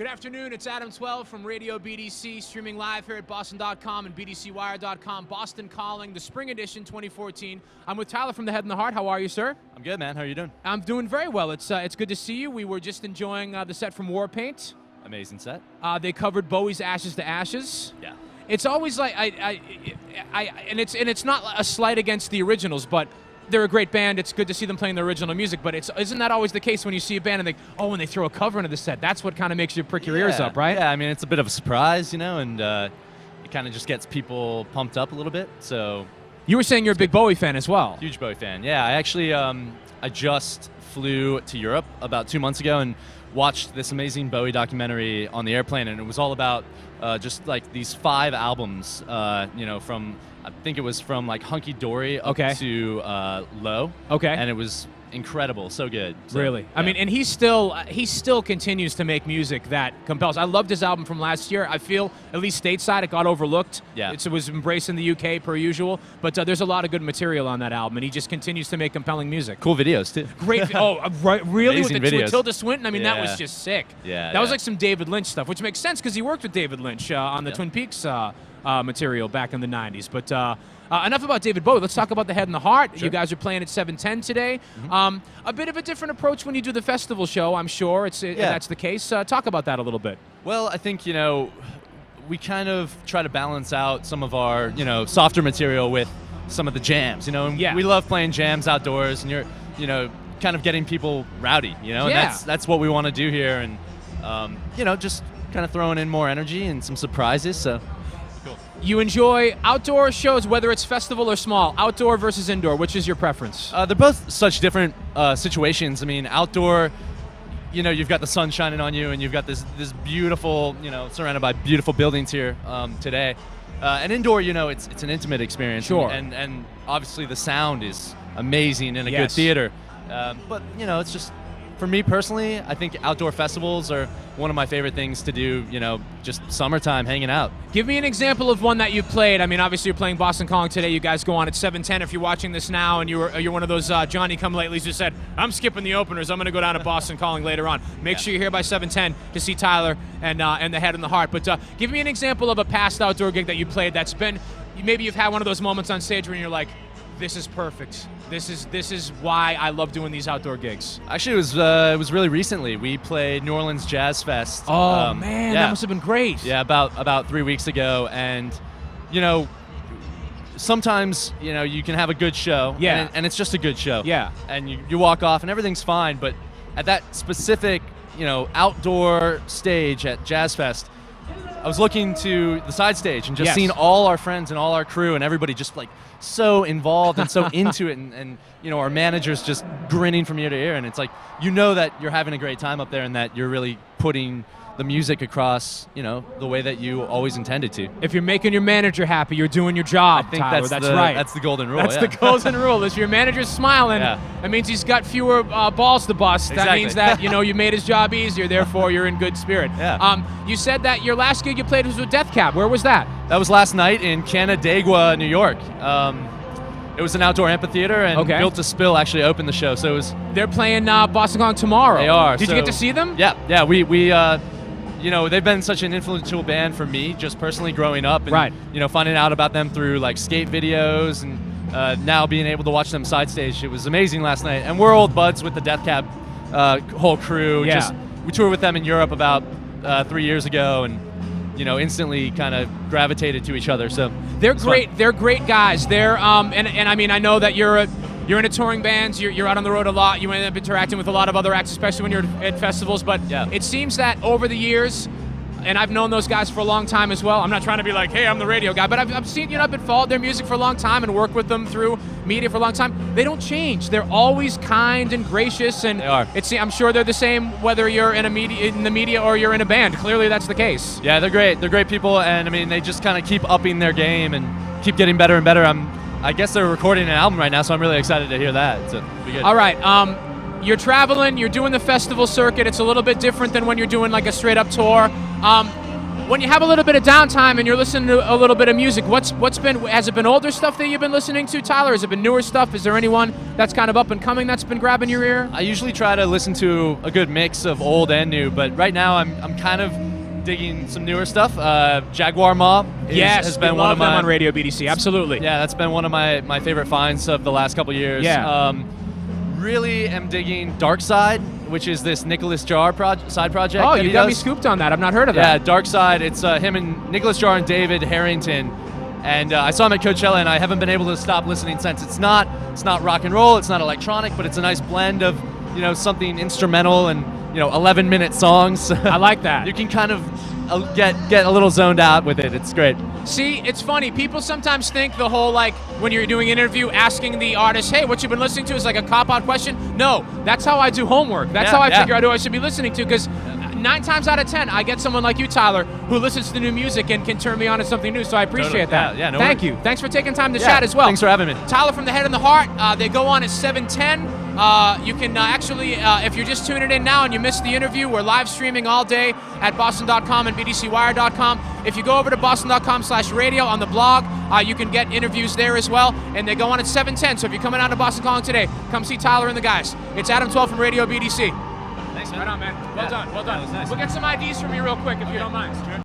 Good afternoon, it's Adam 12 from Radio BDC, streaming live here at Boston.com and BDCWire.com. Boston Calling, the Spring Edition 2014. I'm with Tyler from The Head and the Heart. How are you, sir? I'm good, man. How are you doing? I'm doing very well. It's good to see you. We were just enjoying the set from Warpaint. Amazing set. They covered Bowie's Ashes to Ashes. Yeah. It's always like, and it's not a slight against the originals, but they're a great band. It's good to see them playing the original music, but isn't that always the case when you see a band and when they throw a cover into the set? That's what kind of makes you prick your ears up, right? Yeah, I mean, it's a bit of a surprise, you know, and it kind of just gets people pumped up a little bit. So you were saying you're a big Bowie fan as well. Huge Bowie fan. Yeah, I actually I just flew to Europe about 2 months ago and watched this amazing Bowie documentary on the airplane, and it was all about just like these 5 albums, you know, from I think it was from like Hunky Dory up to Low. Okay. And it was incredible, so good. So, really? Yeah. I mean, and he still continues to make music that compels. I loved his album from last year. I feel, at least stateside, it got overlooked. Yeah. It was embraced in the UK per usual, but there's a lot of good material on that album, and he just continues to make compelling music. Cool videos, too. Great. Right, really? Amazing with videos. Tilda Swinton? I mean, that was just sick. Yeah. That was like some David Lynch stuff, which makes sense because he worked with David Lynch on the Twin Peaks material back in the 90s. But enough about David Bowie. Let's talk about The Head and the Heart. Sure. You guys are playing at 710 today. Mm-hmm. A bit of a different approach when you do the festival show, I'm sure. That's the case. Talk about that a little bit. Well, I think, you know, we kind of try to balance out some of our, you know, softer material with some of the jams, you know. And we love playing jams outdoors, and you're, you know, kind of getting people rowdy, you know. And that's what we want to do here, and, you know, just kind of throwing in more energy and some surprises, so. Cool. You enjoy outdoor shows, whether it's festival or small, outdoor versus indoor. Which is your preference? They're both such different situations. I mean, outdoor, you know, you've got the sun shining on you, and you've got this beautiful, you know, surrounded by beautiful buildings here today. And indoor, you know, it's an intimate experience. Sure. And obviously the sound is amazing in a good theater. But, you know, it's just, for me personally, I think outdoor festivals are one of my favorite things to do, you know, just summertime hanging out. Give me an example of one that you played. I mean, obviously you're playing Boston Calling today. You guys go on at 7:10. If you're watching this now and you're one of those Johnny-come-latelys who said, I'm skipping the openers, I'm going to go down to Boston Calling later on. Make sure you're here by 7:10 to see Tyler and The Head and the Heart. But give me an example of a past outdoor gig that you played that's been, maybe you've had one of those moments on stage where you're like, this is perfect. This is why I love doing these outdoor gigs. Actually, it was really recently. We played New Orleans Jazz Fest. Oh man, that must have been great. Yeah, about 3 weeks ago, and you know, sometimes you know you can have a good show. Yeah, and it's just a good show. Yeah, and you walk off and everything's fine, but at that specific outdoor stage at Jazz Fest, I was looking to the side stage and just seeing all our friends and all our crew and everybody just like so involved and so into it, and you know, our managers just grinning from ear to ear, and it's like, you know, that you're having a great time up there and that you're really putting the music across, you know, the way that you always intended to. If you're making your manager happy, you're doing your job, I think Tyler. that's right. That's the golden rule. That's the golden rule. If your manager's smiling, that means he's got fewer balls to bust. Exactly. That means that, you know, you made his job easier, therefore you're in good spirit. Yeah. You said that your last gig you played was with Death Cab. Where was that? That was last night in Canandaigua, New York. It was an outdoor amphitheater, and Built to Spill actually opened the show. So it was. They're playing Boston Calling tomorrow. They are. Did you get to see them? Yeah. We you know, they've been such an influential band for me, just personally growing up, and you know, finding out about them through like skate videos, and now being able to watch them side stage. It was amazing last night, and we're old buds with the Death Cab whole crew. Yeah. We toured with them in Europe about 3 years ago, and you know, instantly kind of gravitated to each other. So they're great. Fun. They're great guys. They're and I mean, I know that you're in a touring band. You're out on the road a lot. You end up interacting with a lot of other acts, especially when you're at festivals. But it seems that over the years, and I've known those guys for a long time as well. I'm not trying to be like, hey, I'm the radio guy, but I've seen, you know, I've been following their music for a long time and worked with them through media for a long time. They don't change. They're always kind and gracious, and they are. I'm sure they're the same whether you're in the media or you're in a band. Clearly, that's the case. Yeah, they're great. They're great people, and I mean, they just kind of keep upping their game and keep getting better and better. I guess they're recording an album right now, so I'm really excited to hear that. So it'll be good. All right. You're traveling. You're doing the festival circuit. It's a little bit different than when you're doing like a straight up tour. when you have a little bit of downtime and you're listening to a little bit of music, has it been older stuff that you've been listening to, Tyler? Has it been newer stuff? Is there anyone that's kind of up and coming that's been grabbing your ear? I usually try to listen to a good mix of old and new, but right now I'm kind of digging some newer stuff. Jaguar Mob has been one of my on Radio BDC. Absolutely. Yeah, that's been one of my favorite finds of the last couple years. Yeah. Really am digging Dark Side, which is this Nicholas Jar side project. Oh, you got me scooped on that. I've not heard of that. Yeah, Dark Side. It's him and Nicholas Jar and David Harrington. And I saw him at Coachella, and I haven't been able to stop listening since. It's not rock and roll, it's not electronic, but it's a nice blend of, you know, something instrumental and, you know, 11-minute songs. I like that. You can kind of get a little zoned out with it. It's great. See, it's funny. People sometimes think the whole, like, when you're doing an interview, asking the artist, hey, what you been listening to is like a cop-out question. No, that's how I do homework. That's how I figure out who I should be listening to, because 9 times out of 10, I get someone like you, Tyler, who listens to new music and can turn me on to something new, so I appreciate that. Yeah, no Thank you. Thanks for taking time to chat as well. Thanks for having me. Tyler from The Head and the Heart, they go on at 7:10. You can actually, if you're just tuning in now and you missed the interview, we're live streaming all day at boston.com and bdcwire.com. If you go over to boston.com/radio on the blog, you can get interviews there as well, and they go on at 7:10. So if you're coming out to Boston Calling today, come see Tyler and the guys. It's Adam 12 from Radio BDC. Thanks, man. Right on, man. Well done. Well done. That was nice. We'll get some IDs from you real quick if you don't mind. Sure.